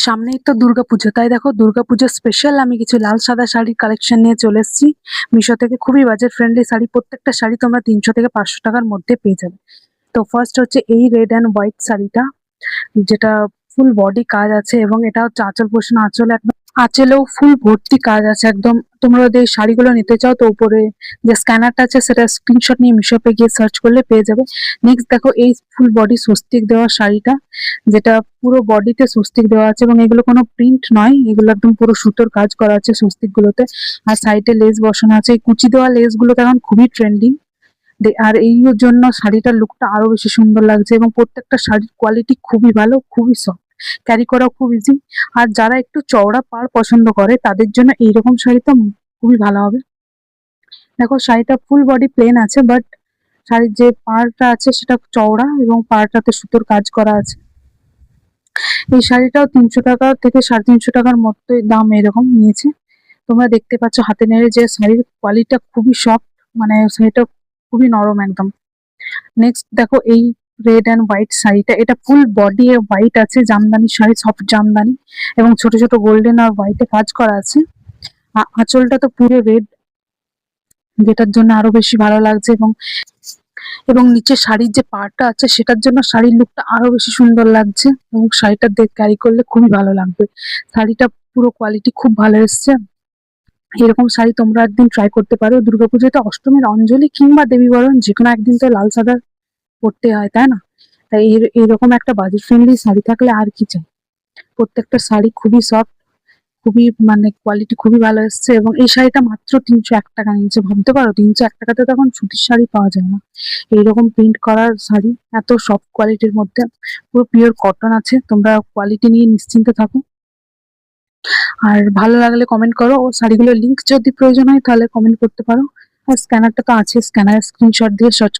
সামনেই তো দুর্গাপুজো, তাই দেখো দুর্গাপুজোর স্পেশাল আমি কিছু লাল সাদা শাড়ির কালেকশন নিয়ে চলে এসেছি মিশো থেকে। খুবই বাজেট ফ্রেন্ডলি শাড়ি, প্রত্যেকটা শাড়ি তোমরা 300 থেকে 500 টাকার মধ্যে পেয়ে যাবে। তো ফার্স্ট হচ্ছে এই রেড অ্যান্ড হোয়াইট শাড়িটা, যেটা ফুল বডি কাজ আছে এবং এটা হচ্ছে আঁচল পোষণ, আঁচল একদম আঁচলেও ফুল ভর্তি কাজ আছে একদম। তোমরা যদি এই শাড়িগুলো নিতে চাও তো উপরে যে স্ক্যানারটা আছে সেটা স্ক্রিনশট নিয়ে মিশোতে গিয়ে সার্চ করলে পেয়ে যাবে। নেক্সট দেখো এই ফুল বডি স্বস্তিক দেওয়া শাড়িটা, যেটা পুরো বডিতে স্বস্তিক দেওয়া আছে এবং এগুলো কোনো প্রিন্ট নয়, এগুলো একদম পুরো সুতোর কাজ করা আছে স্বস্তিক গুলোতে। আর সাইডে লেস বসানো আছে, এই কুচি দেওয়া লেস গুলো তো এখন খুবই ট্রেন্ডিং। আর এই জন্য শাড়িটার লুকটা আরো বেশি সুন্দর লাগছে এবং প্রত্যেকটা শাড়ির কোয়ালিটি খুবই ভালো, খুবই সফট, ক্যারি করা খুব ইজি। আর যারা একটু চওড়া পাড় পছন্দ করে তাদের জন্য এইরকম শাড়ি তো খুবই ভালো হবে। দেখো শাড়িটা ফুল বডি প্লেন আছে, বাট শাড়ির যে পাড়টা আছে সেটা চওড়া এবং পাড়টাতে সুতোর কাজ করা আছে। এই শাড়িটাও 300 টাকা থেকে 350 টাকার মতোই দাম এরকম নিয়েছে। তোমরা দেখতে পাচ্ছ হাতে নেড়ে যে শাড়ির কোয়ালিটিটা খুবই সফট, মানে শাড়িটা খুবই নরম একদম। নেক্সট দেখো এই রেড অ্যান্ড হোয়াইট শাড়িটা, এটা ফুল বডি হোয়াইট আছে, জামদানি শাড়ি, সফট জামদানি এবং ছোট ছোট গোল্ডেন আর হোয়াইটে কাজ করা আছে। আঁচলটা তো পুরো রেড, যেটার জন্য আরো বেশি ভালো লাগছে। এবং এবং নিচে শাড়ির যে পাড়টা আছে সেটার জন্য শাড়ির লুকটা আরো বেশি সুন্দর লাগছে এবং শাড়িটা ক্যারি করলে খুবই ভালো লাগবে। শাড়িটা পুরো কোয়ালিটি খুব ভালো এসছে। এরকম শাড়ি তোমরা একদিন ট্রাই করতে পারো দুর্গাপুজোতে, অষ্টমীর অঞ্জলি কিংবা দেবী বরণ, যে কোনো একদিন তো লাল সাদা পড়তে হয়, তাই না? তাই এইরকম একটা বাজেট ফ্রেন্ডলি শাড়ি থাকলে আর কি চাই। প্রত্যেকটা শাড়ি খুবই সফট, খুবই মানে কোয়ালিটি খুবই ভালো এসছে এবং এই শাড়িটা মাত্র 301 টাকা নিয়েছে। ভাবতে পারো 301 টাকাতে তো এখন সুতির শাড়ি পাওয়া যায় না। এইরকম প্রিন্ট করার শাড়ি এত সফট কোয়ালিটির মধ্যে, পুরো পিওর কটন আছে, তোমরা কোয়ালিটি নিয়ে নিশ্চিন্তে থাকো। আর ভালো লাগলে কমেন্ট করো, ও শাড়িগুলোর লিঙ্ক যদি প্রয়োজন হয় তাহলে কমেন্ট করতে পারো। আর স্ক্যানারটা তো আছে, স্ক্যানার স্ক্রিনশট দিয়ে সার্চ